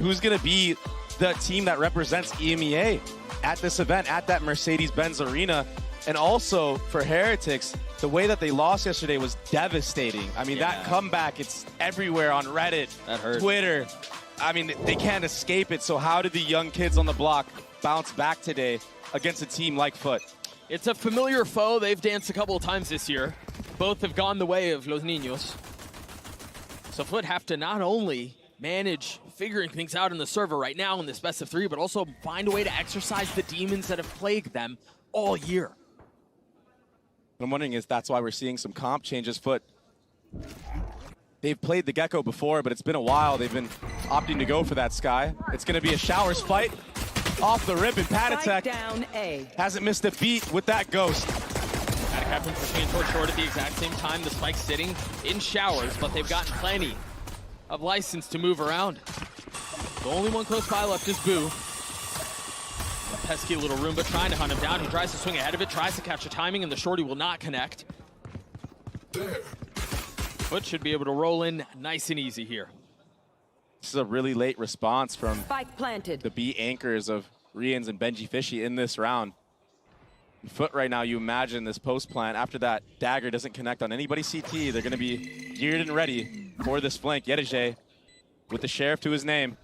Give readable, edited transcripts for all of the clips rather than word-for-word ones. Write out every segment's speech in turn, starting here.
who's going to be the team that represents EMEA at this event, at that Mercedes-Benz Arena. And also for Heretics, the way that they lost yesterday was devastating. I mean, that comeback, it's everywhere on Reddit, Twitter. I mean, they can't escape it. So how did the young kids on the block bounce back today against a team like FUT? It's a familiar foe. They've danced a couple of times this year. Both have gone the way of Los Niños. So FUT have to not only manage figuring things out in the server right now in this best of 3, but also find a way to exercise the demons that have plagued them all year. What I'm wondering is that's why we're seeing some comp changes. FUT, they've played the Gecko before, but it's been a while. They've been opting to go for that Sky. It's going to be a Showers fight off the rip, and Patatek hasn't missed a beat with that Ghost. Attic happens between short at the exact same time. The Spike's sitting in Showers, but they've gotten plenty of license to move around. The only one close by left is Boo. A pesky little Roomba trying to hunt him down. He tries to swing ahead of it, tries to catch the timing, and the shorty will not connect. FUT should be able to roll in nice and easy here. This is a really late response from the B anchors of Rians and Benji Fishy in this round. FUT right now, you imagine this post plant. After that dagger doesn't connect on anybody's CT, they're going to be geared and ready for this flank. Yedije with the Sheriff to his name.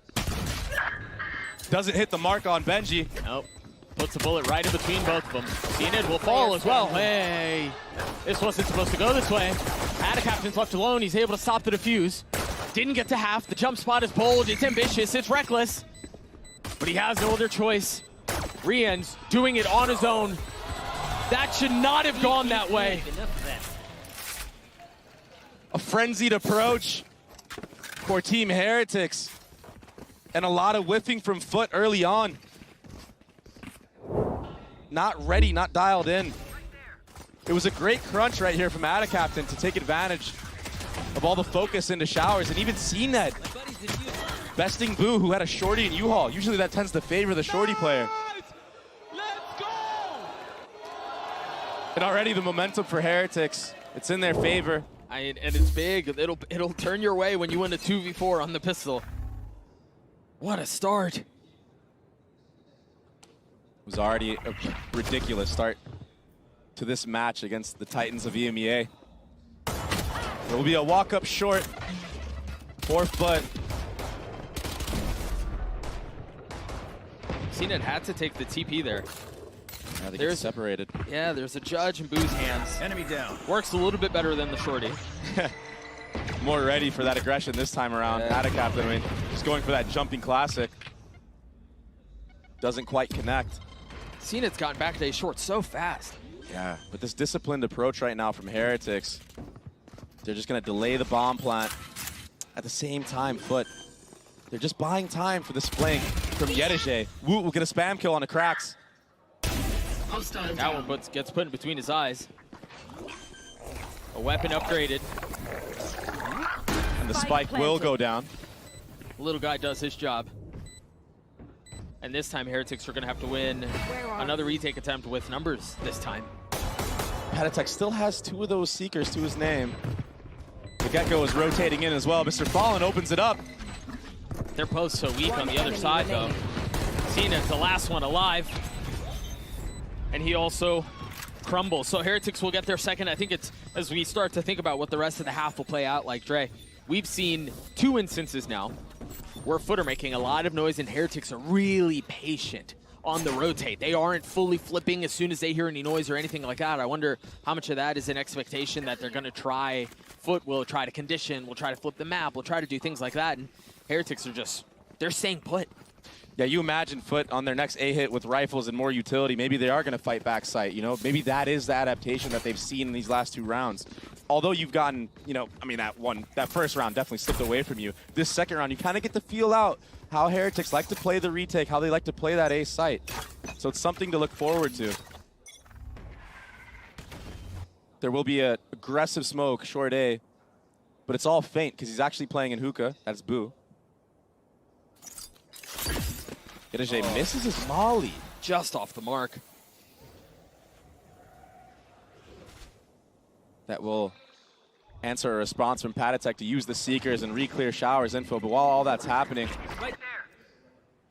Doesn't hit the mark on Benji. Nope. Puts a bullet right in between both of them. Zenith will fall as well. Hey, this wasn't supposed to go this way. Attic Captain's left alone. He's able to stop the defuse. Didn't get to half. The jump spot is bold. It's ambitious. It's reckless. But he has no other choice. Rian's doing it on his own. That should not have gone that way. A frenzied approach for Team Heretics. And a lot of whiffing from FUT early on. Not ready, not dialed in. It was a great crunch right here from Attic Captain to take advantage of all the focus into Showers, and even CNED besting Boo, who had a shorty in U-Haul. Usually that tends to favor the shorty player. Let's go! And already the momentum for Heretics, it's in their favor. And it's big. It'll turn your way when you win a 2v4 on the pistol. What a start. It was already a ridiculous start to this match against the Titans of EMEA. There will be a walk-up short for FUT. CNED had to take the TP there. Yeah, they get separated. Yeah, there's a judge in Boo's hands. Enemy down. Works a little bit better than the shorty. More ready for that aggression this time around. Attic Captain, I mean, just going for that jumping classic. Doesn't quite connect. CNED's gotten back to a short so fast. Yeah, but this disciplined approach right now from Heretics, they're just going to delay the bomb plant. At the same time, FUT, they're just buying time for this flank from Yedije. Woot will get a spam kill on the cracks. That one gets put in between his eyes. A weapon upgraded. And the spike will go down. Little guy does his job. And this time, Heretics are going to have to win another retake attempt with numbers this time. Patatek still has 2 of those Seekers to his name. The Gecko is rotating in as well. Mr. Fallen opens it up. Their post so weak on the other side, though. CNED's the last one alive. And he also crumbles. So Heretics will get their second. I think it's, as we start to think about what the rest of the half will play out like, Dre, we've seen 2 instances now where FUT are making a lot of noise and Heretics are really patient on the rotate. They aren't fully flipping as soon as they hear any noise or anything like that. I wonder how much of that is an expectation that they're going to try, FUT will try to condition, will try to flip the map, will try to do things like that. And Heretics are just, they're staying put. Yeah, you imagine FUT on their next A-hit with rifles and more utility. Maybe they are going to fight back sight, you know? Maybe that is the adaptation that they've seen in these last 2 rounds. Although you've gotten, you know, I mean, that first round definitely slipped away from you. This second round, you kind of get to feel out how Heretics like to play the retake, how they like to play that A site. So it's something to look forward to. There will be an aggressive smoke, short A, but it's all faint because he's actually playing in hookah. That's Boo. Yedije misses his molly. Just off the mark. That will answer a response from Patatek to use the Seekers and re-clear Showers info. But while all that's happening,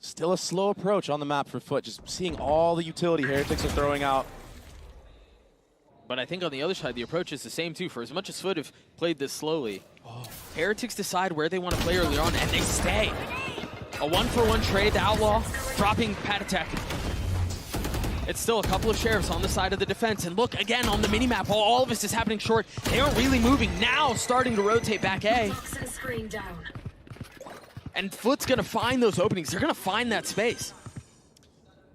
Still a slow approach on the map for FUT, just seeing all the utility Heretics are throwing out. But I think on the other side, the approach is the same too. For as much as FUT have played this slowly, Heretics decide where they want to play early on, and they stay. A 1-for-1 trade, the Outlaw dropping Patatek. It's still a couple of sheriffs on the side of the defense. And look, again, on the minimap, while all of this is happening short, they aren't really moving. Now starting to rotate back A. And FUT's going to find those openings. They're going to find that space.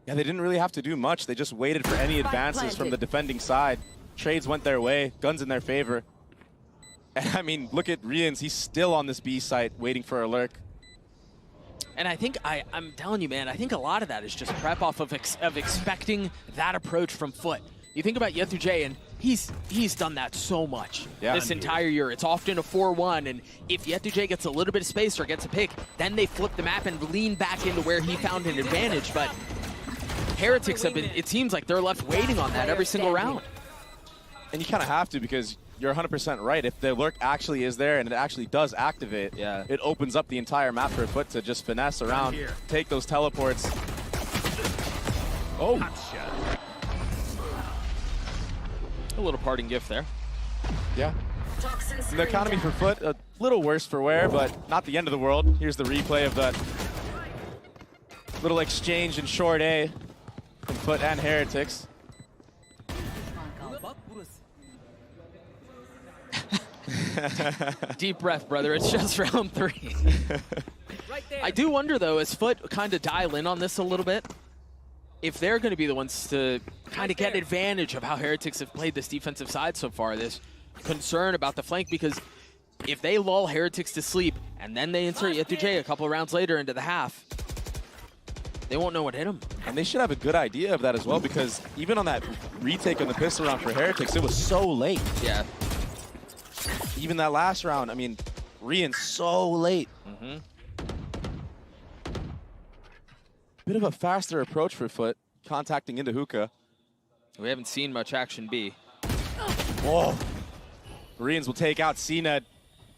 Yeah, they didn't really have to do much. They just waited for any advances from the defending side. Trades went their way, guns in their favor. And I mean, look at Rians. He's still on this B site waiting for a lurk. And I think, I'm telling you, man, I think a lot of that is just prep off of expecting that approach from FUT. You think about Yetu and he's done that so much this entire year. It's often a 4-1, and if Yetu gets a little bit of space or gets a pick, then they flip the map and lean back into where he found an advantage. But Heretics have been, it seems like they're left waiting on that every single round. And you kind of have to, because you're 100% right. If the lurk actually is there and it actually does activate, it opens up the entire map for FUT to just finesse around, take those teleports. Oh. A little parting gift there. Yeah. And the economy for FUT, a little worse for wear, but not the end of the world. Here's the replay of that little exchange in short A from FUT and Heretics. Deep breath, brother. It's just round 3. I do wonder, though, as FUT kind of dial in on this a little bit, if they're going to be the ones to kind of get advantage of how Heretics have played this defensive side so far, this concern about the flank, because if they lull Heretics to sleep and then they insert Yetu a couple of rounds later into the half, they won't know what hit them. And they should have a good idea of that as well, because even on that retake on the pistol round for Heretics, it was so late. Yeah. Even that last round, I mean, Rian so late. Bit of a faster approach for FUT, contacting into hookah. We haven't seen much action B. Whoa. Rians will take out CNED.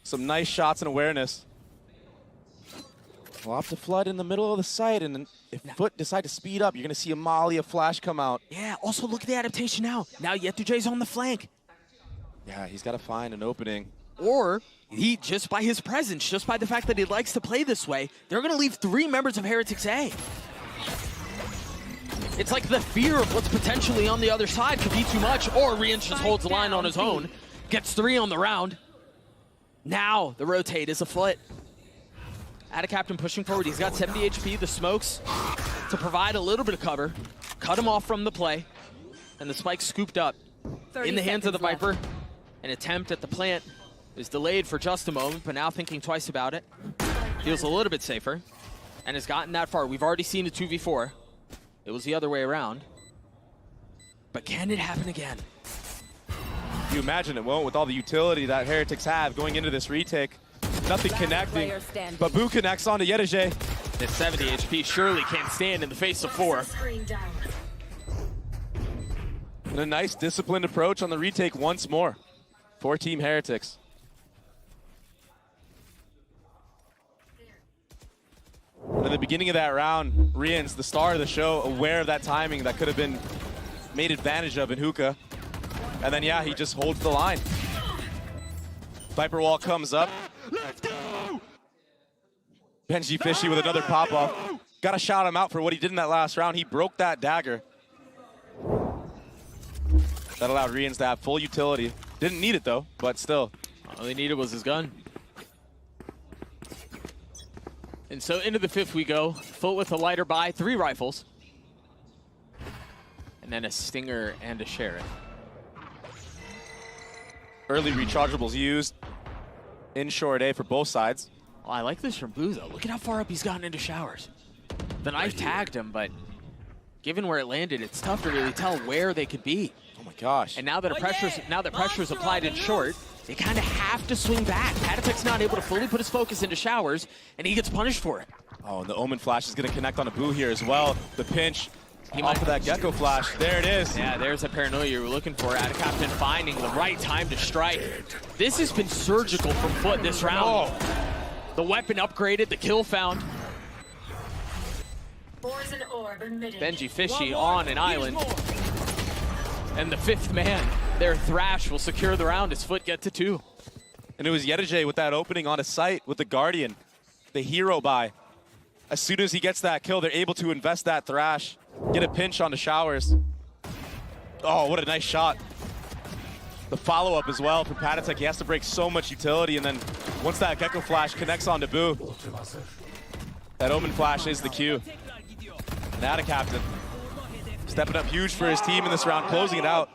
Some nice shots and awareness. We'll have to flood in the middle of the site, and if FUT decide to speed up, you're going to see a molly, a flash come out. Yeah, also look at the adaptation now. Now Yetu on the flank. Yeah, he's got to find an opening. Or he, just by his presence, just by the fact that he likes to play this way, they're going to leave 3 members of Heretics A. It's like the fear of what's potentially on the other side could be too much, or Rians just holds the line on his own, gets 3 on the round. Now the rotate is afoot. Ada Captain pushing forward. He's got 70 HP, the smokes to provide a little bit of cover. Cut him off from the play, and the spike scooped up in the hands of the Viper. An attempt at the plant is delayed for just a moment, but now thinking twice about it. Feels a little bit safer, and has gotten that far. We've already seen a 2v4. It was the other way around. But can it happen again? You imagine it won't, with all the utility that Heretics have going into this retake. Nothing connecting. Babu connects onto Yetu. This 70 HP surely can't stand in the face of 4. And a nice disciplined approach on the retake once more for Team Heretics. And in the beginning of that round, Rian's the star of the show, aware of that timing that could have been made advantage of in hookah. And then, yeah, he just holds the line. Viper wall comes up. Let's go! Benji Fishy with another pop-off. Gotta shout him out for what he did in that last round. He broke that dagger. That allowed Rians to have full utility. Didn't need it though, but still. All he needed was his gun. And so into the 5th we go. FUT with a lighter buy, 3 rifles. And then a Stinger and a Sheriff. Early rechargeables used in short A for both sides. Oh, I like this from Boo though. Look at how far up he's gotten into showers. The knife tagged him, but given where it landed, it's tough to really tell where they could be. Oh my gosh. And now that pressure's applied in short, they kind of have to swing back. Patatek's not able to fully put his focus into showers, and he gets punished for it. Oh, and the Omen flash is going to connect on a Boo here as well. The pinch off of that Gecko flash. There it is. Yeah, there's a paranoia you were looking for. Ada Captain finding the right time to strike. This has been surgical from FUT this round. Oh. The weapon upgraded, the kill found. Benji Fishy on an island. And the 5th man, their Thrash, will secure the round as FUT get to 2. And it was Yedijay with that opening on his site with the Guardian, the hero buy. As soon as he gets that kill, they're able to invest that Thrash, get a pinch on the showers. Oh, what a nice shot. The follow-up as well from Patatek. He has to break so much utility, and then once that Gecko Flash connects on to Boo, that Omen Flash is the Q. And Ada Captain stepping up huge for his team in this round, closing it out.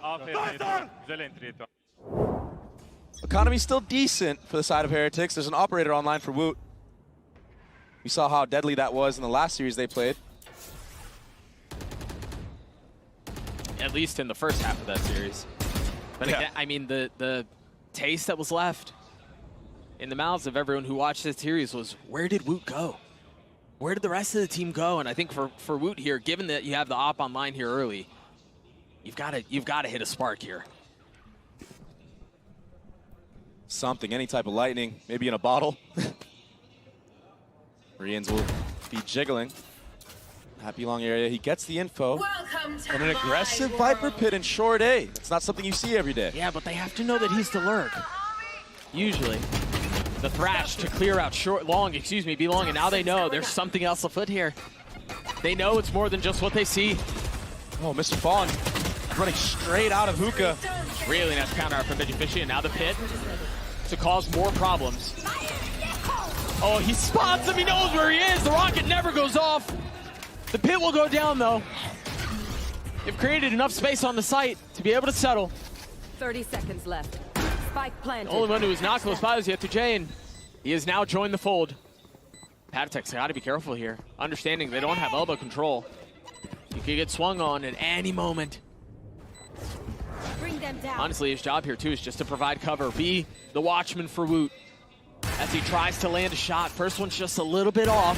Economy's still decent for the side of Heretics. There's an operator online for Woot. We saw how deadly that was in the last series they played. At least in the first half of that series. But again, I mean, the taste that was left in the mouths of everyone who watched this series was, where did Woot go? Where did the rest of the team go? And I think for Woot here, given that you have the op online here early, you've got to hit a spark here. Something, any type of lightning, maybe in a bottle. Rians will be jiggling. Happy long area, he gets the info. And an aggressive Viper Pit in short A. It's not something you see every day. Yeah, but they have to know that he's the lurk. Usually. The Thrash to clear out B long, and now they know there's something else afoot here. They know it's more than just what they see. Oh, Mr. Fawn running straight out of Hookah. Really nice counter out from Benji Fishy, and now the pit to cause more problems. Oh, he spots him, he knows where he is. The rocket never goes off. The pit will go down though. They've created enough space on the site to be able to settle. 30 seconds left. Spike planted. The only one who is not close by was Yetujay, and he has now joined the fold. Patatek's got to be careful here, understanding they don't have elbow control. You could get swung on at any moment. Bring them down. Honestly, his job here too is just to provide cover, be the watchman for Woot as he tries to land a shot. First one's just a little bit off.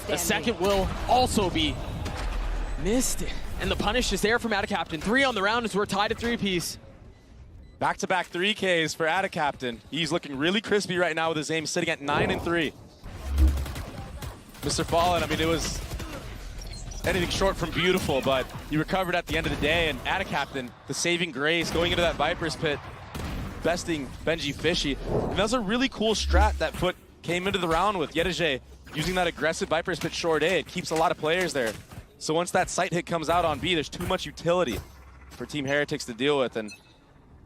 The second will also be missed. And the punish is there from Ada Captain. 3 on the round as we're tied at 3-piece. Back-to-back 3Ks for Ada Captain. He's looking really crispy right now with his aim sitting at 9 and 3. Mr. Fallen, I mean, it was anything short from beautiful, but he recovered at the end of the day, and Ada Captain, the saving grace, going into that Viper's Pit, besting Benji Fishy. And that was a really cool strat that FUT came into the round with. Yedijay using that aggressive Viper's Pit short A. It keeps a lot of players there. So once that sight hit comes out on B, there's too much utility for Team Heretics to deal with, and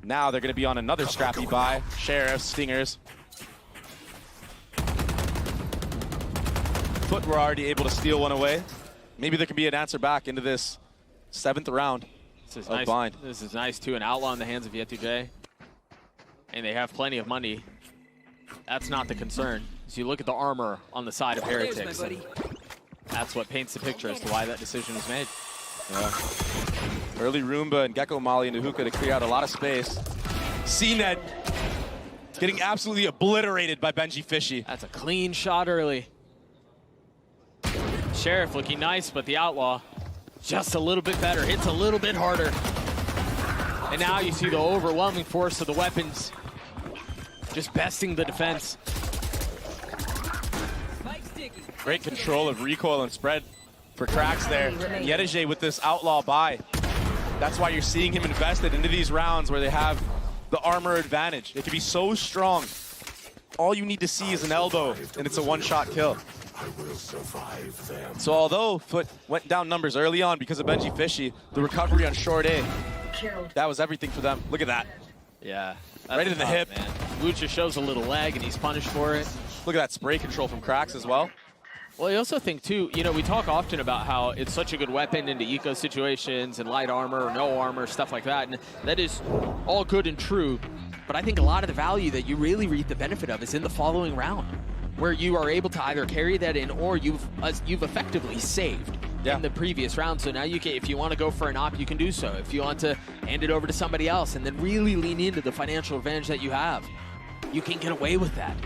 now they're going to be on another scrappy buy. Sheriffs, Stingers. FUT were already able to steal one away. Maybe there can be an answer back into this 7th round of nice. Bind. This is nice too, an outlaw in the hands of Yetujay. And they have plenty of money. That's not the concern. As you look at the armor on the side of Heretics, that's what paints the picture as to why that decision was made. Yeah. Early Roomba and Gecko Molly into Hookah to clear out a lot of space. CNED getting absolutely obliterated by Benji Fishy. That's a clean shot early. Sheriff looking nice, but the outlaw just a little bit better, hits a little bit harder. And now you see the overwhelming force of the weapons just besting the defense. Great control of recoil and spread for Cracks there. Yedijay with this outlaw buy. That's why you're seeing him invested into these rounds where they have the armor advantage. It can be so strong. All you need to see is an elbow, and it's a one-shot kill. So although FUT went down numbers early on because of Benji Fishy, the recovery on short A, that was everything for them. Look at that. Yeah. Right into the hip. Woot just shows a little leg, and he's punished for it. Look at that spray control from Cracks as well. Well, I also think, too, you know, we talk often about how it's such a good weapon into eco situations and light armor or no armor, stuff like that. And that is all good and true. But I think a lot of the value that you really reap the benefit of is in the following round, where you are able to either carry that in or you've effectively saved in the previous round. So now you can, if you want to go for an op, you can do so. If you want to hand it over to somebody else and then really lean into the financial advantage that you have, you can get away with that.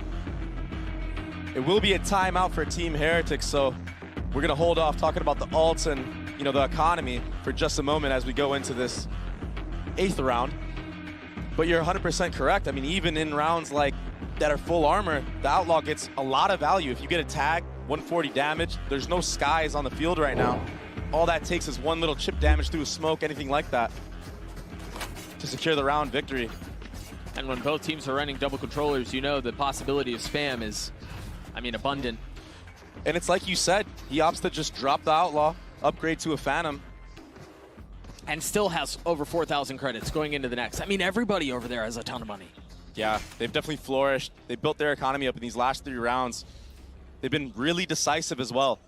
It will be a timeout for Team Heretics, so we're going to hold off talking about the alts and, you know, the economy for just a moment as we go into this 8th round. But you're 100% correct. I mean, even in rounds like that are full armor, the outlaw gets a lot of value. If you get a tag 140 damage. There's no skies on the field right now. All that takes is one little chip damage through a smoke, anything like that, to secure the round victory. And when both teams are running double controllers, you know the possibility of spam is, I mean, abundant. And it's like you said, he opts to just drop the Outlaw, upgrade to a Phantom. And still has over 4,000 credits going into the next. I mean, everybody over there has a ton of money. Yeah, they've definitely flourished. They built their economy up in these last 3 rounds. They've been really decisive as well.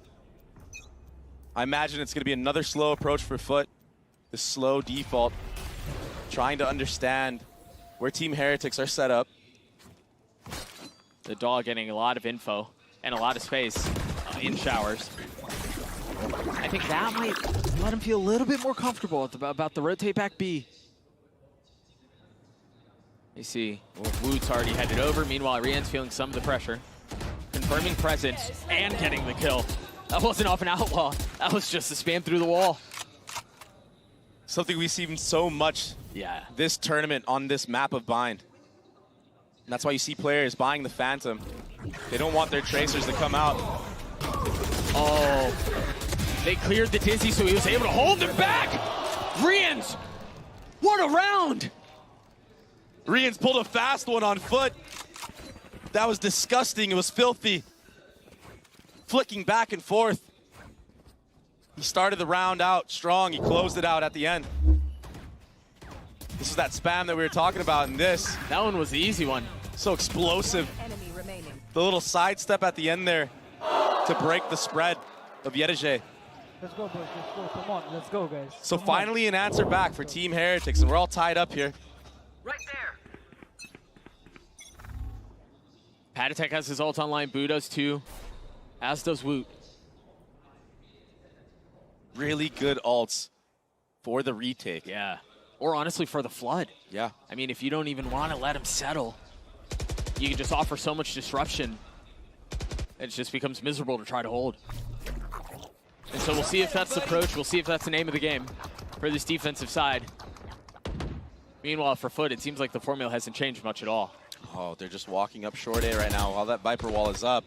I imagine it's going to be another slow approach for FUT, the slow default, trying to understand where Team Heretics are set up. The dog getting a lot of info and a lot of space in showers. I think that might let him feel a little bit more comfortable about the rotate back B. You see, Woot's already headed over. Meanwhile, Rian's feeling some of the pressure. Confirming presence and getting the kill. That wasn't off an Outlaw. That was just a spam through the wall. Something we've seen so much this tournament on this map of Bind. And that's why you see players buying the Phantom. They don't want their tracers to come out. Oh, they cleared the Dizzy, so he was able to hold them back. Rians, what a round. Rians pulled a fast one on FUT. That was disgusting. It was filthy. Flicking back and forth. He started the round out strong. He closed it out at the end. This is that spam that we were talking about in this. That one was the easy one. So explosive. Enemy remaining. The little sidestep at the end there to break the spread of Yedege. Let's go, boys. Let's go. Come on. Let's go, guys. So Come finally an answer back for Team Heretics, and we're all tied up here. Right there. Patatek has his ult online. Boo does too, as does Woot. Really good ults for the retake. Yeah. Or honestly, for the Flood. Yeah. I mean, if you don't even want to let him settle, you can just offer so much disruption. It just becomes miserable to try to hold. And so we'll see if that's the approach. We'll see if that's the name of the game for this defensive side. Meanwhile, for FUT, it seems like the formula hasn't changed much at all. Oh, they're just walking up short A right now while that Viper wall is up.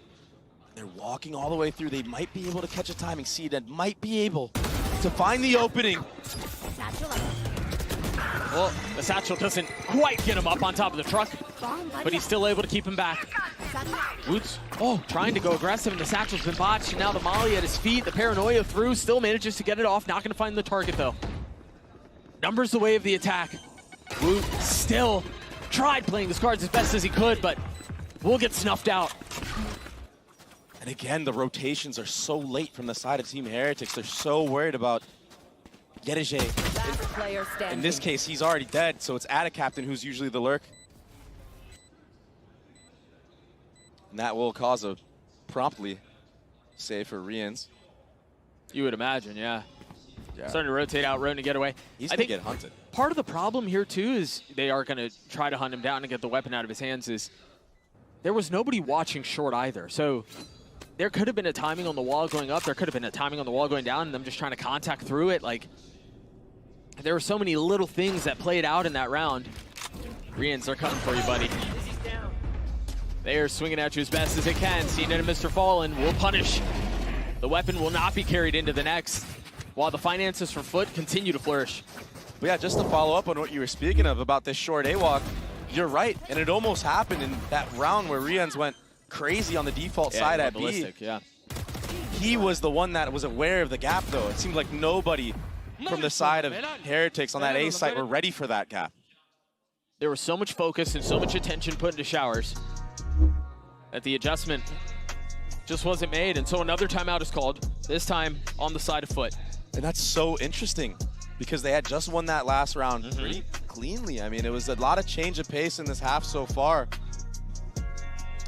They're walking all the way through. They might be able to catch a timing seed and might be able to find the opening. Well, the satchel doesn't quite get him up on top of the truck, but he's still able to keep him back. Woots, trying to go aggressive, and the satchel's been botched. And now the molly at his feet, the paranoia through, still manages to get it off. Not going to find the target, though. Numbers the way of the attack. Woot still tried playing his cards as best as he could, but will get snuffed out. And again, the rotations are so late from the side of Team Heretics. They're so worried about Yedege. In this case, he's already dead, so it's Ada Captain who's usually the lurk. And that will cause a promptly save for Rians. You would imagine, yeah. Starting to rotate out, Ronin to get away. He's going to get hunted. Part of the problem here, too, is they are going to try to hunt him down and get the weapon out of his hands. Is there was nobody watching short either. So there could have been a timing on the wall going up. There could have been a timing on the wall going down, and them just trying to contact through it. Like, there were so many little things that played out in that round. Rians, they're coming for you, buddy. They are swinging at you as best as they can. Cena and Mr. Fallen will punish. The weapon will not be carried into the next, while the finances for FUT continue to flourish. But yeah, just to follow up on what you were speaking of about this short A-walk, you're right, and it almost happened in that round where Rians went crazy on the default side at B. Yeah. He was the one that was aware of the gap, though. It seemed like nobody from the side of Heretics on that A site were ready for that gap. There was so much focus and so much attention put into showers that the adjustment just wasn't made, and so another timeout is called, this time on the side of FUT. And that's so interesting, because they had just won that last round pretty cleanly. I mean, it was a lot of change of pace in this half so far.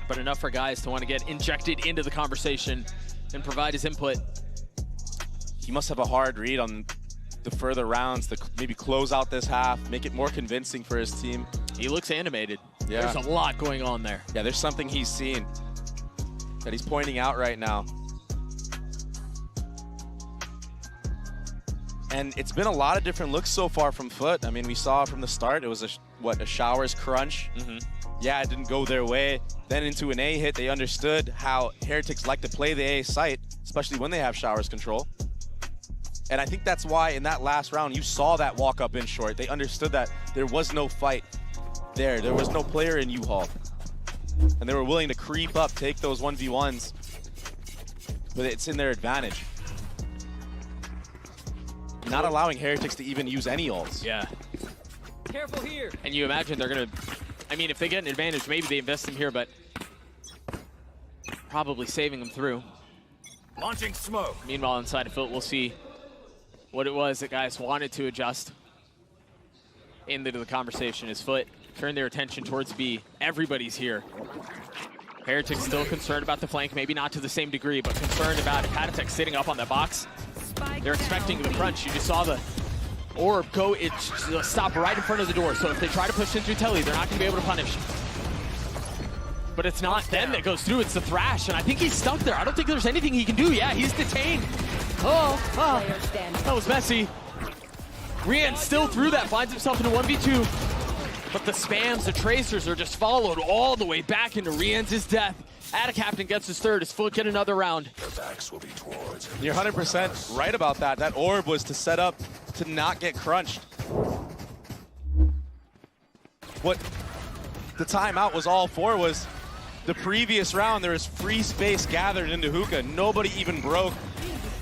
But enough for guys to want to get injected into the conversation and provide his input. He must have a hard read on the further rounds to maybe close out this half, make it more convincing for his team. He looks animated. Yeah. There's a lot going on there. Yeah, there's something he's seen that he's pointing out right now. And it's been a lot of different looks so far from FUT. I mean, we saw from the start, it was a Showers crunch. Yeah, it didn't go their way. then into an A hit. They understood how Heretics like to play the A site, especially when they have showers control. And I think that's why in that last round, you saw that walk up in short. They understood that there was no fight there. There was no player in U-Haul. And they were willing to creep up, take those 1v1s. But it's in their advantage. Not allowing Heretics to even use any ults. Yeah. Careful here. And you imagine they're going to, I mean, if they get an advantage, maybe they invest them here, but probably saving them through. Launching smoke. Meanwhile, inside of FUT, we'll see what it was that guys wanted to adjust into the conversation as FUT turned their attention towards B. Everybody's here. Heretics still concerned about the flank, maybe not to the same degree, but concerned about Patatech sitting up on that box. They're expecting the crunch. You just saw the orb go, stop right in front of the door. So if they try to push in through Telly, they're not going to be able to punish. But it's not them that goes through, it's the Thrash, and I think he's stuck there. I don't think there's anything he can do. Yeah, he's detained. Oh, that was messy. Rian still through that, finds himself in a 1v2. But the spams, the tracers are just followed all the way back into Rian's death. Captain gets his third, his FUT get another round. You're 100% right about that. That orb was to set up to not get crunched. What the timeout was all for was the previous round, there was free space gathered into Hookah. Nobody even broke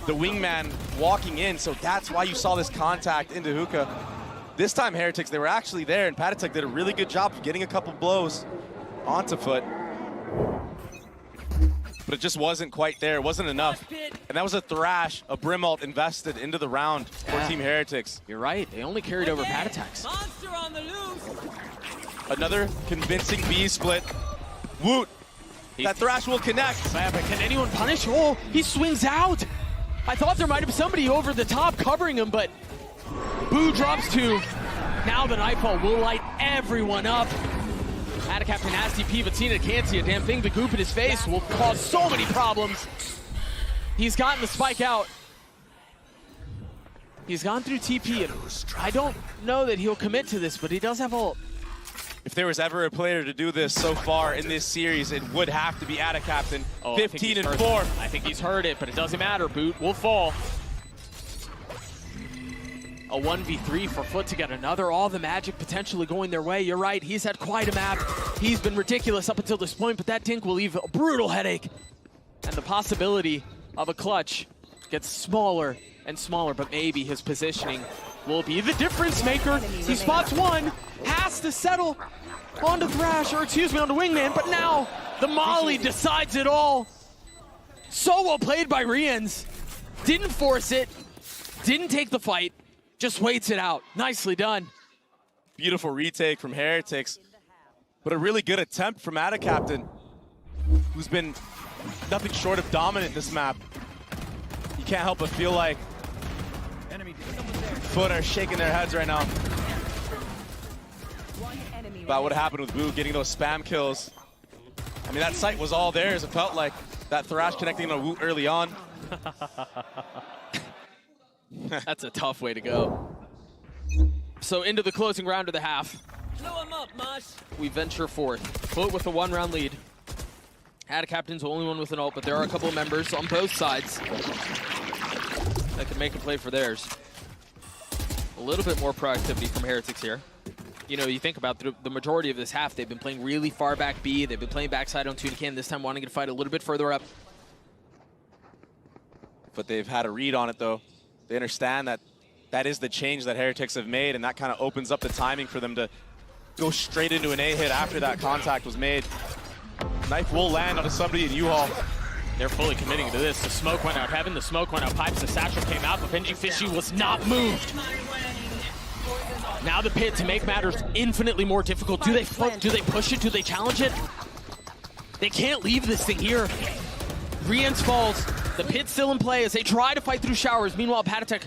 the wingman walking in, so that's why you saw this contact into Hookah. This time, Heretics, they were actually there, and Patatech did a really good job of getting a couple blows onto FUT. But it just wasn't quite there, it wasn't enough. And that was a Thrash, a Brim ult invested into the round for Team Heretics. You're right, they only carried over Patatech's. Monster on the loose. Another convincing B split. Woot, that Thrash will connect. But can anyone punish? Oh, he swings out. I thought there might have been somebody over the top covering him, but Boo drops two. Now the Nightfall will light everyone up. Captain has TP, but Cena can't see a damn thing. The goop in his face will cause so many problems. He's gotten the spike out. He's gone through TP, and I don't know that he'll commit to this, but he does have ult. If there was ever a player to do this so far in this series, it would have to be Captain. 15 and 4. I think he's heard it, but it doesn't matter. Boot will fall. A 1v3 for FUT to get another. All the magic potentially going their way. You're right, he's had quite a map. He's been ridiculous up until this point, but that dink will leave a brutal headache. And the possibility of a clutch gets smaller and smaller, but maybe his positioning will be the difference maker. He spots one, has to settle onto Thrash, or excuse me, onto Wingman, but now the Molly decides it all. So well played by Rians. Didn't force it, didn't take the fight, just waits it out. Nicely done. Beautiful retake from Heretics, but a really good attempt from Captain, who's been nothing short of dominant this map. You can't help but feel like FUT are shaking their heads right now about what happened with Boo getting those spam kills. I mean, that site was all theirs. It felt like that Thrash connecting on a Woot early on. That's a tough way to go. So into the closing round of the half. Blow him up, Mosh. We venture forth. FUT with a 1-round lead. Captain's the only one with an ult, but there are a couple of members on both sides that can make a play for theirs. A little bit more proactivity from Heretics here. You know, you think about the majority of this half, they've been playing really far back B. They've been playing backside on Tunican, this time wanting to fight a little bit further up. But they've had a read on it, though. They understand that that is the change that Heretics have made, and that kind of opens up the timing for them to go straight into an A hit after that contact was made. Knife will land onto somebody in U-Haul. They're fully committing to this. The smoke went out heaven, the smoke went out pipes, the satchel came out, but Benji Fishy was not moved. Now the pit, to make matters infinitely more difficult. Do they push it? Do they challenge it? They can't leave this thing here. Rians falls. The pit's still in play as they try to fight through showers. Meanwhile, Patatech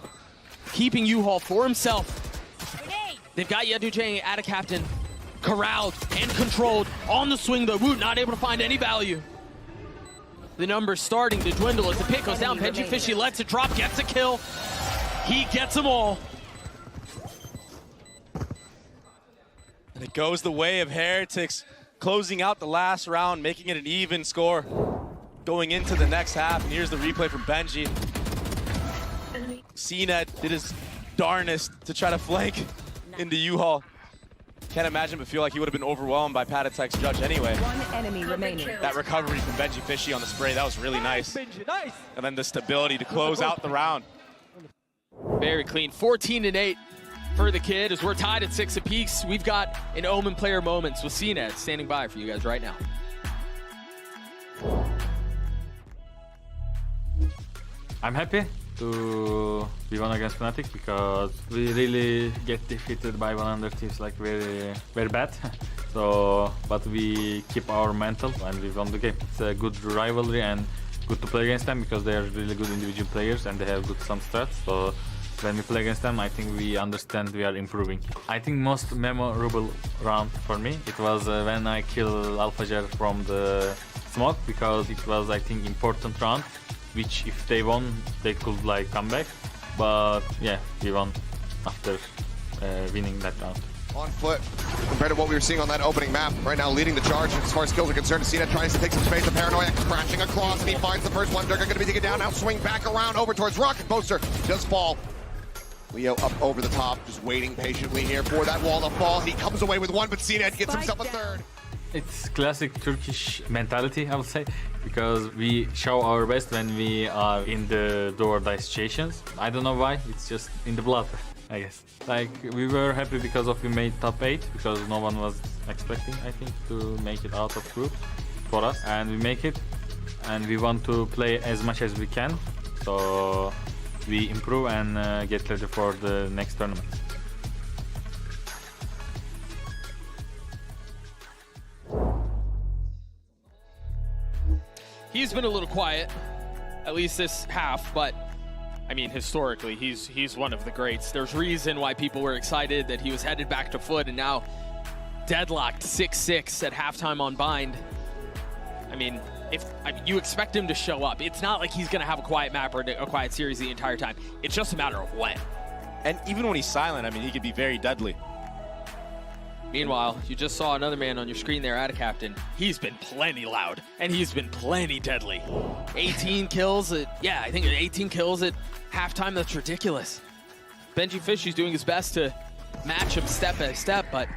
keeping U-Haul for himself. They've got Yedujang at a captain, corralled and controlled on the swing though. Woot not able to find any value. The numbers starting to dwindle as the pit goes down. Benji Fishy lets it drop, gets a kill. He gets them all. And it goes the way of Heretics closing out the last round, making it an even score going into the next half. And here's the replay from Benji. CNET did his darnest to try to flank into U-Haul. Can't imagine but feel like he would have been overwhelmed by Patatek's judge anyway. One enemy remaining. That recovery from Benji Fishy on the spray, that was really nice. Benji, nice. And then the stability to close out the round. Very clean. 14-8 for the kid as we're tied at 6 apiece. We've got an Omen player moments with CNET standing by for you guys right now. I'm happy to be won against Fnatic because we really get defeated by one other teams like very bad. So, but we keep our mental and we won the game. It's a good rivalry and good to play against them because they are really good individual players and they have good some stats. So when we play against them, I think we understand we are improving. I think most memorable round for me, it was when I killed AlphaJer from the smoke because it was, I think, important round, which if they won, they could like come back. But yeah, we won after winning that round. On foot, compared to what we were seeing on that opening map. Right now leading the charge as far as skills are concerned. CNET tries to take some space. The Paranoia crashing across and he finds the first one. Durga going to be taken down. Now swing back around over towards Rocket Poster. Does fall. Leo up over the top, just waiting patiently here for that wall to fall. He comes away with one, but CNET gets himself a third. It's classic Turkish mentality, I would say, because we show our best when we are in the do or die situations. I don't know why, it's just in the blood, I guess. Like, we were happy because of we made top 8, because no one was expecting, I think, to make it out of group for us. And we make it, and we want to play as much as we can. So we improve and get ready for the next tournament. He's been a little quiet, at least this half, but I mean, historically, he's one of the greats. There's reason why people were excited that he was headed back to FUT and now deadlocked 6-6 at halftime on Bind. I mean, you expect him to show up. It's not like he's going to have a quiet map or a quiet series the entire time. It's just a matter of when. And even when he's silent, I mean, he could be very deadly. Meanwhile, you just saw another man on your screen there, Captain. He's been plenty loud, and he's been plenty deadly. 18 kills I think 18 kills at halftime, that's ridiculous. Benji Fishy's doing his best to match him step by step, but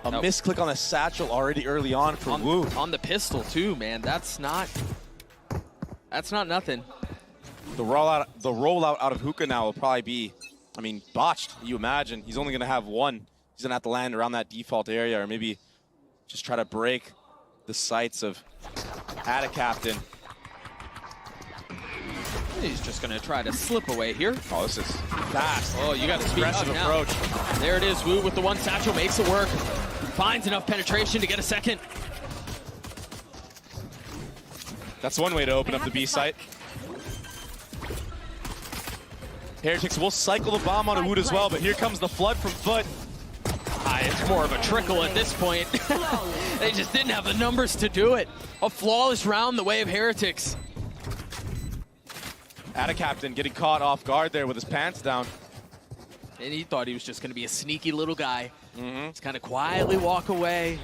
a misclick on the satchel already early on for Wu. On the pistol too, man. That's not nothing. The rollout out of Hookah now will probably be, I mean, botched. You imagine he's only going to have one. He's going to have to land around that default area, or maybe just try to break the sights of Captain. He's just going to try to slip away here. Oh, this is fast. Oh, you got to speed up now. Approach. There it is. Wu with the one satchel makes it work. Finds enough penetration to get a second. That's one way to open up the B site. Heretics will cycle the bomb on Wood as well, but here comes the flood from FUT. It's more of a trickle at this point. They just didn't have the numbers to do it. A flawless round the way of Heretics. Captain getting caught off guard there with his pants down. And he thought he was just going to be a sneaky little guy. Just kind of quietly walk away.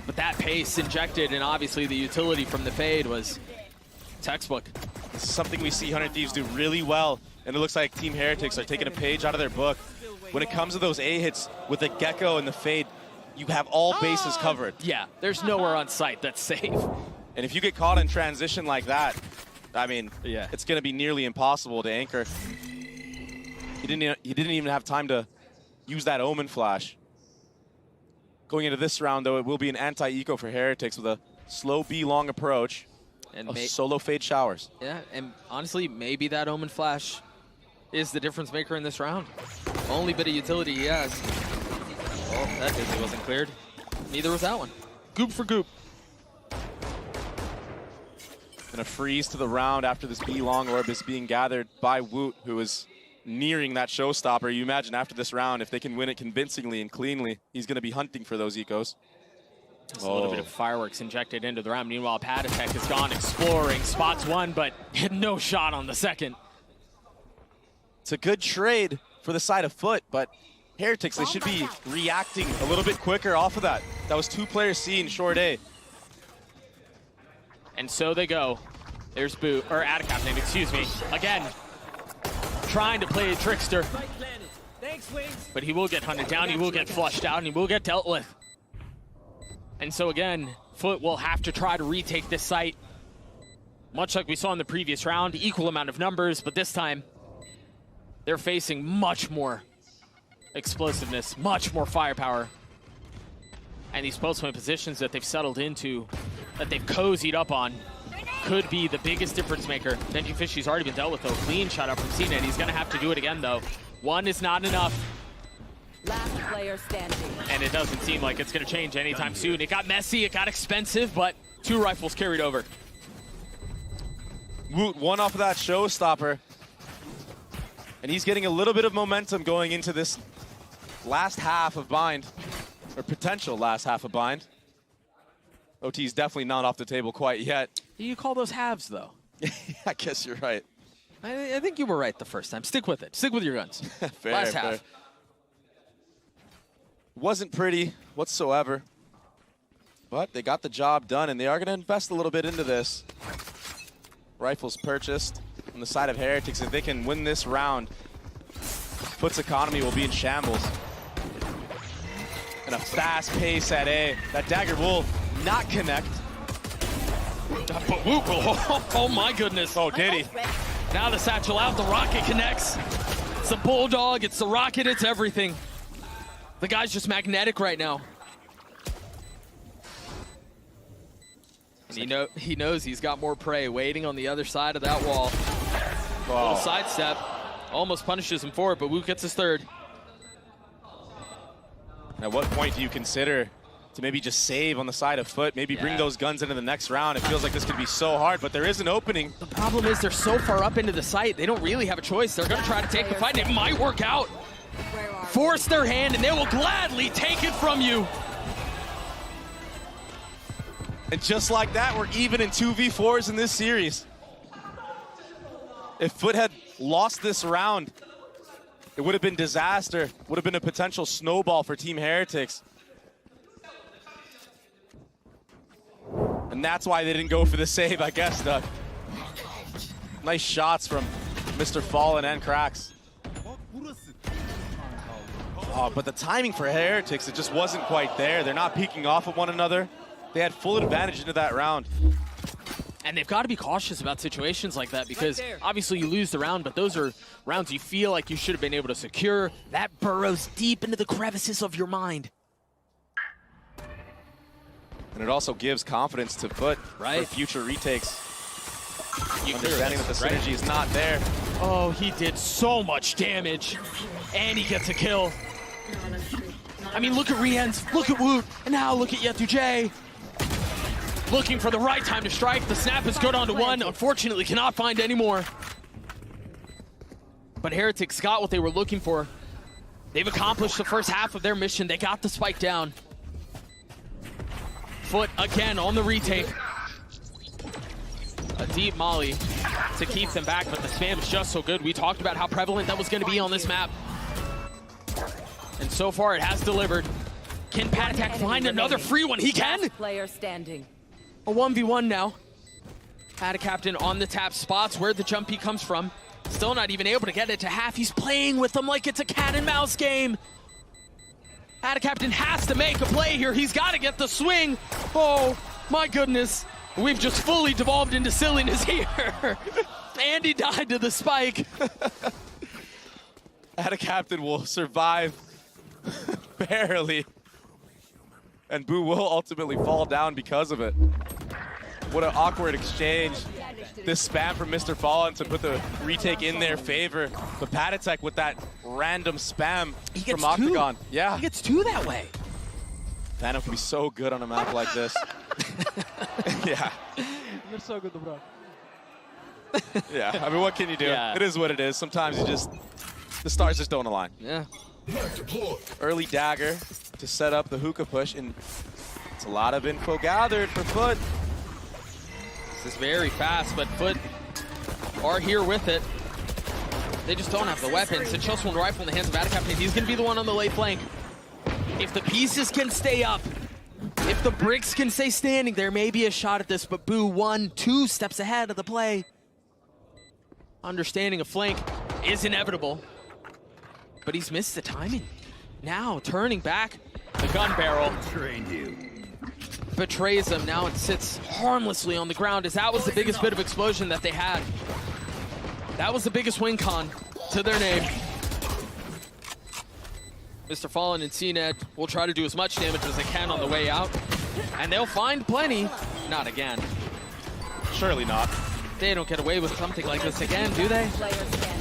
But that pace injected, and obviously the utility from the fade was textbook. This is something we see 100 Thieves do really well, and it looks like Team Heretics are taking a page out of their book. When it comes to those A hits with the Gecko and the fade, you have all bases covered. Yeah, there's nowhere on site that's safe. And if you get caught in transition like that, I mean, it's going to be nearly impossible to anchor. He didn't even have time to use that Omen flash. Going into this round, though, it will be an anti-eco for Heretics with a slow B-long approach. And solo fade showers. Yeah, and honestly, maybe that Omen flash is the difference maker in this round. Only bit of utility he has. Oh, that Disney wasn't cleared. Neither was that one. Goop for goop. And a freeze to the round after this B-long orb is being gathered by Woot, who is nearing that showstopper. You imagine after this round, if they can win it convincingly and cleanly, he's going to be hunting for those ecos. Just a little bit of fireworks injected into the round. Meanwhile, Patatek has gone exploring, spots one, but had no shot on the second. It's a good trade for the side of FUT, but Heretics, they should be reacting a little bit quicker off of that. That was 2 players seen short A. And so they go. There's Boo, or Adacaptain, excuse me. Again, trying to play a trickster. Spike planted. Thanks, Wings. But he will get hunted down, he will get flushed out, and he will get dealt with. And so again, FUT will have to try to retake this site. Much like we saw in the previous round, equal amount of numbers, but this time, they're facing much more explosiveness, much more firepower. And these post-point positions that they've settled into, that they've cozied up on, could be the biggest difference maker. Benji Fishy's already been dealt with though. Clean shot up from Cena, and he's gonna have to do it again though. 1 is not enough. Last player standing. And it doesn't seem like it's gonna change anytime soon. It got messy, it got expensive, but 2 rifles carried over. Woot, 1 off of that showstopper. And he's getting a little bit of momentum going into this last half of Bind, or potential last half of Bind. OT's definitely not off the table quite yet. You call those halves though? I guess you're right. I think you were right the first time. Stick with it. Stick with your guns. Fair, last fair. half. Wasn't pretty whatsoever, but they got the job done, and they are going to invest a little bit into this. Rifles purchased on the side of Heretics. If they can win this round, FUT's economy will be in shambles. And a fast pace at A. That dagger will not connect. But Woot will, oh my goodness. Oh, did he? Now the satchel out, the rocket connects. It's the bulldog, it's the rocket, it's everything. The guy's just magnetic right now. And he knows he's got more prey waiting on the other side of that wall. Little sidestep, almost punishes him for it, but Woot gets his 3rd. At what point do you consider to maybe just save on the side of FUT, maybe bring those guns into the next round? It feels like this could be so hard, but there is an opening. The problem is they're so far up into the site, they don't really have a choice. They're gonna try to take the fight, and it might work out. Force their hand, and they will gladly take it from you. And just like that, we're even in 2v4s in this series. If FUT had lost this round, it would have been disaster. Would have been a potential snowball for Team Heretics. And that's why they didn't go for the save, I guess, Doug. Nice shots from Mr. Fallen and Cracks. Oh, but the timing for Heretics, it just wasn't quite there. They're not peeking off of one another. They had full advantage into that round. And they've got to be cautious about situations like that because obviously you lose the round, but those are rounds you feel like you should have been able to secure. That burrows deep into the crevices of your mind. And it also gives confidence to FUT for future retakes. Understanding that the synergy is not there. Oh, he did so much damage. And he gets a kill. I mean, look at Riens, look at Woot, and now look at Yetu J. Looking for the right time to strike. The snap is good onto 1. Unfortunately, cannot find any more. But Heretics got what they were looking for. They've accomplished the first half of their mission. They got the spike down. FUT again on the retake. A deep molly to keep them back, but the spam is just so good. We talked about how prevalent that was going to be on this map. And so far, it has delivered. Can Patatak find another free one? He can! Player standing. A 1v1 now. Adacaptain on the tap spots where the jump peek comes from. Still not even able to get it to half. He's playing with them like it's a cat and mouse game. Adacaptain has to make a play here. He's got to get the swing. Oh, my goodness. We've just fully devolved into silliness here. And he died to the spike. Adacaptain will survive barely. And Boo will ultimately fall down because of it. What an awkward exchange. This spam from Mr. Fallen to put the retake in their favor. But Patatek with that random spam from Octagon. Yeah. He gets 2 that way. Phantom can be so good on a map like this. Yeah. You're so good, bro. Yeah, I mean, what can you do? Yeah. It is what it is. Sometimes the stars just don't align. Yeah. Early dagger to set up the hookah push, and it's a lot of info gathered for FUT. This is very fast, but FUT are here with it. They just don't have the weapons. And Chills one rifle in the hands of Adicap, and he's going to be the one on the late flank. If the pieces can stay up, if the bricks can stay standing, there may be a shot at this, but Boo 1, 2 steps ahead of the play. Understanding a flank is inevitable, but he's missed the timing. Now, turning back, the gun barrel betrays him. Now it sits harmlessly on the ground, as that was the biggest bit of explosion that they had. That was the biggest win con to their name. Mr. Fallen and CNED will try to do as much damage as they can on the way out, and they'll find plenty. Not again. Surely not. They don't get away with something like this again, do they?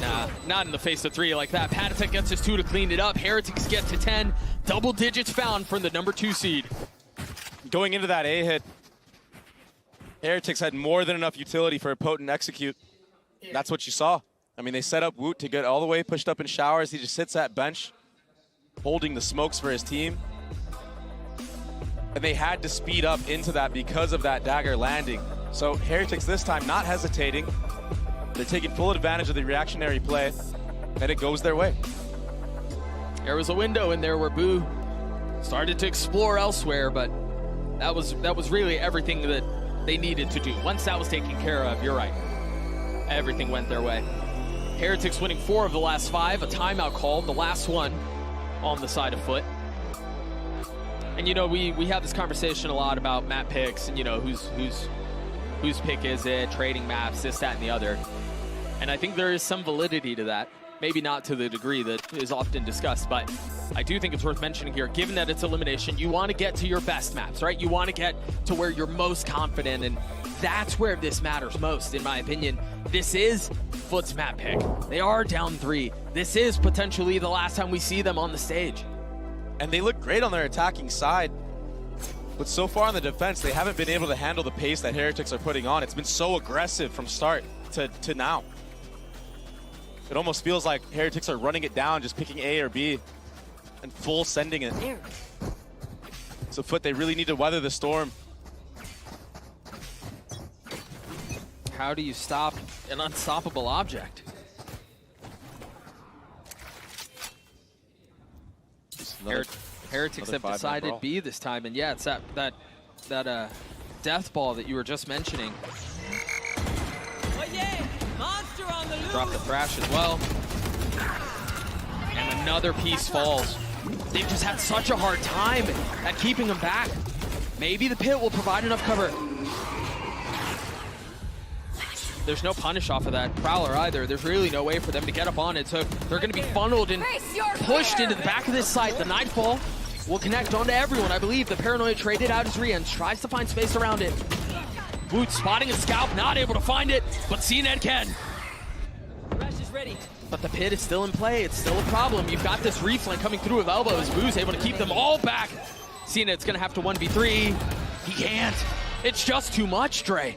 Nah, not in the face of 3 like that. Patatek gets his 2 to clean it up. Heretics get to 10. Double digits found from the number 2 seed. Going into that A hit, Heretics had more than enough utility for a potent execute. That's what you saw. I mean, they set up Woot to get all the way pushed up in showers. He just sits at bench, holding the smokes for his team. And they had to speed up into that because of that dagger landing. So Heretics this time not hesitating. They're taking full advantage of the reactionary play, and it goes their way. There was a window in there where Boo started to explore elsewhere, but that was really everything that they needed to do. Once that was taken care of, you're right. Everything went their way. Heretics winning 4 of the last 5, a timeout called, the last one on the side of FUT. And you know, we have this conversation a lot about map picks and, you know, whose pick is it, trading maps, this, that, and the other. And I think there is some validity to that. Maybe not to the degree that is often discussed, but I do think it's worth mentioning here, given that it's elimination, you want to get to your best maps, right? You want to get to where you're most confident, and that's where this matters most, in my opinion. This is FUT's map pick. They are down 3. This is potentially the last time we see them on the stage. And they look great on their attacking side. But so far on the defense, they haven't been able to handle the pace that Heretics are putting on. It's been so aggressive from start to now. It almost feels like Heretics are running it down, just picking A or B, and full sending it. So FUT, they really need to weather the storm. How do you stop an unstoppable object? Heretics have decided B this time, and yeah, it's that death ball that you were just mentioning. Oh yeah! Monster on the loose! Drop the Thrash as well. And another piece falls. They've just had such a hard time at keeping them back. Maybe the pit will provide enough cover. There's no punish off of that Prowler either. There's really no way for them to get up on it, so they're going to be funneled and pushed into the back of this site. The Nightfall will connect onto everyone, I believe. The Paranoia traded out his re-ends, tries to find space around it. Woot spotting a scalp, not able to find it, but CNED can. Thrash is ready. But the pit is still in play. It's still a problem. You've got this reflank coming through with elbows. Boo's able to keep them all back. CNED's going to have to 1v3. He can't. It's just too much, Dre.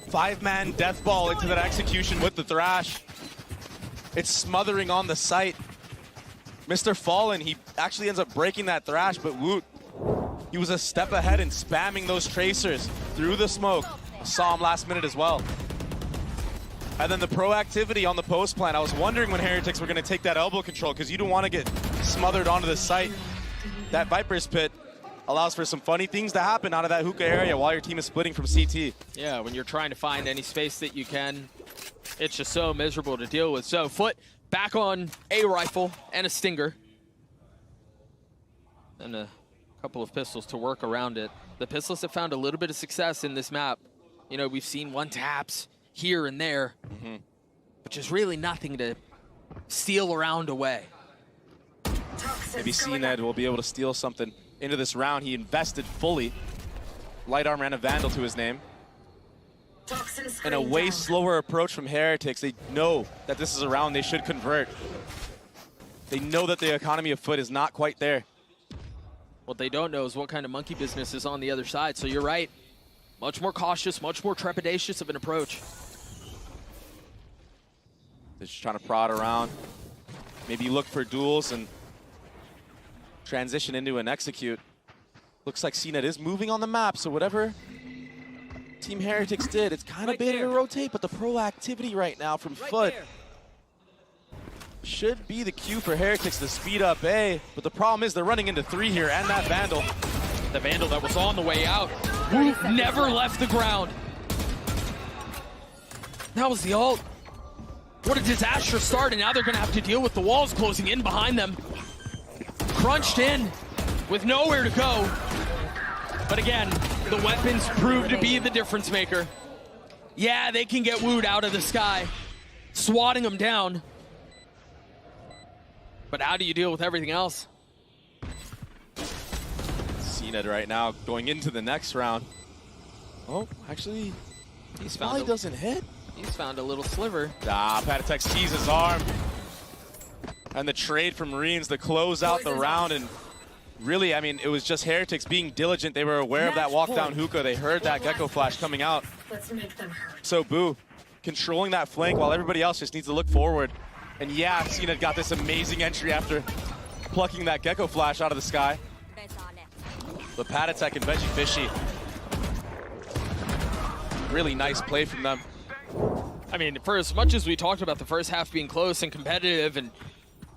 5-man death ball into that execution with the Thrash. It's smothering on the site. Mr. Fallen, he actually ends up breaking that Thrash, but Woot, he was a step ahead and spamming those tracers through the smoke. Saw him last minute as well. And then the proactivity on the post plan. I was wondering when Heretics were going to take that elbow control, because you don't want to get smothered onto the site. That Viper's Pit allows for some funny things to happen out of that hookah area while your team is splitting from CT. Yeah, when you're trying to find any space that you can, it's just so miserable to deal with. So FUT back on a rifle and a stinger. And a couple of pistols to work around it. The pistols have found a little bit of success in this map. You know, we've seen one taps here and there, which is really nothing to steal around away. Maybe CNED will be able to steal something into this round. He invested fully. Light armor and a Vandal to his name. And a way slower approach from Heretics. They know that this is a round they should convert. They know that the economy of FUT is not quite there. What they don't know is what kind of monkey business is on the other side. So you're right. Much more cautious, much more trepidatious of an approach. They're just trying to prod around. Maybe look for duels and transition into an execute. Looks like CNED is moving on the map, so whatever Team Heretics did, it's kind of baited to rotate, but the proactivity right now from FUT should be the cue for Heretics to speed up A, but the problem is they're running into 3 here, and that Vandal. The Vandal that was on the way out. Whoop never left the ground. That was the ult. What a disastrous start, and now they're gonna have to deal with the walls closing in behind them. Crunched in with nowhere to go. But again, the weapons prove to be the difference maker. Yeah, they can get wooed out of the sky, swatting them down. But how do you deal with everything else? CNED right now going into the next round. Oh, actually, He's probably doesn't hit. He's found a little sliver. Patatek sees his arm. And the trade from Marines to close out the round. And really, I mean, it was just Heretics being diligent. They were aware of that walk down hookah. They heard that Gecko Flash coming out. So Boo, controlling that flank while everybody else just needs to look forward. And yeah, CNED got this amazing entry after plucking that Gecko Flash out of the sky. But Patatek and Veggie Fishy, really nice play from them. I mean, for as much as we talked about the first half being close and competitive and,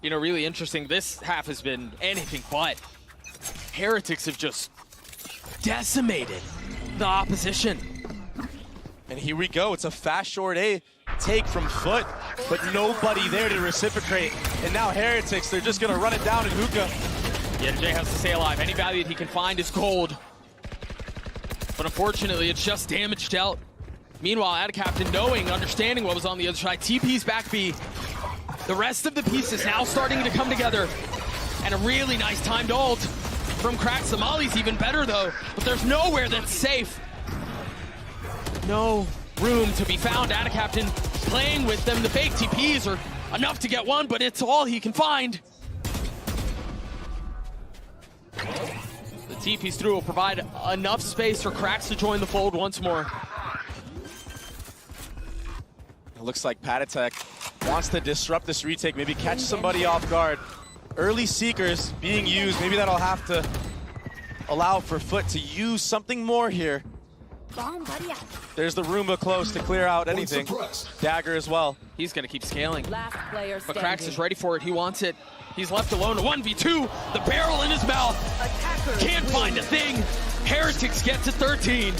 you know, really interesting, this half has been anything but. Heretics have just decimated the opposition. And here we go. It's a fast short A take from FUT, but nobody there to reciprocate. And now Heretics, they're just going to run it down in hookah. Yeah, Jay has to stay alive. Any value that he can find is gold. But unfortunately, it's just damaged out. Meanwhile, Adcaptain, knowing, understanding what was on the other side, TP's back B. The rest of the pieces now starting to come together. And a really nice timed ult from Cracks. The Molly's even better, though. But there's nowhere that's safe. No room to be found. Adcaptain playing with them. The fake TPs are enough to get one, but it's all he can find. The TPs through will provide enough space for Cracks to join the fold once more. It looks like Patatek wants to disrupt this retake, maybe catch somebody off guard. Early Seekers being used, maybe that'll have to allow for FUT to use something more here. There's the Roomba close to clear out anything. Dagger as well. He's gonna keep scaling. Last player But standing. Cracks is ready for it, he wants it. He's left alone, a 1v2, the barrel in his mouth. Can't find a thing. Heretics get to 13.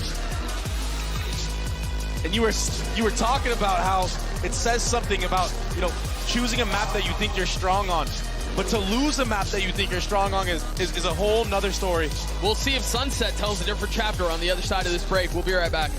And you were talking about how it says something about, you know, choosing a map that you think you're strong on. But to lose a map that you think you're strong on is a whole nother story. We'll see if Sunset tells a different chapter on the other side of this break. We'll be right back.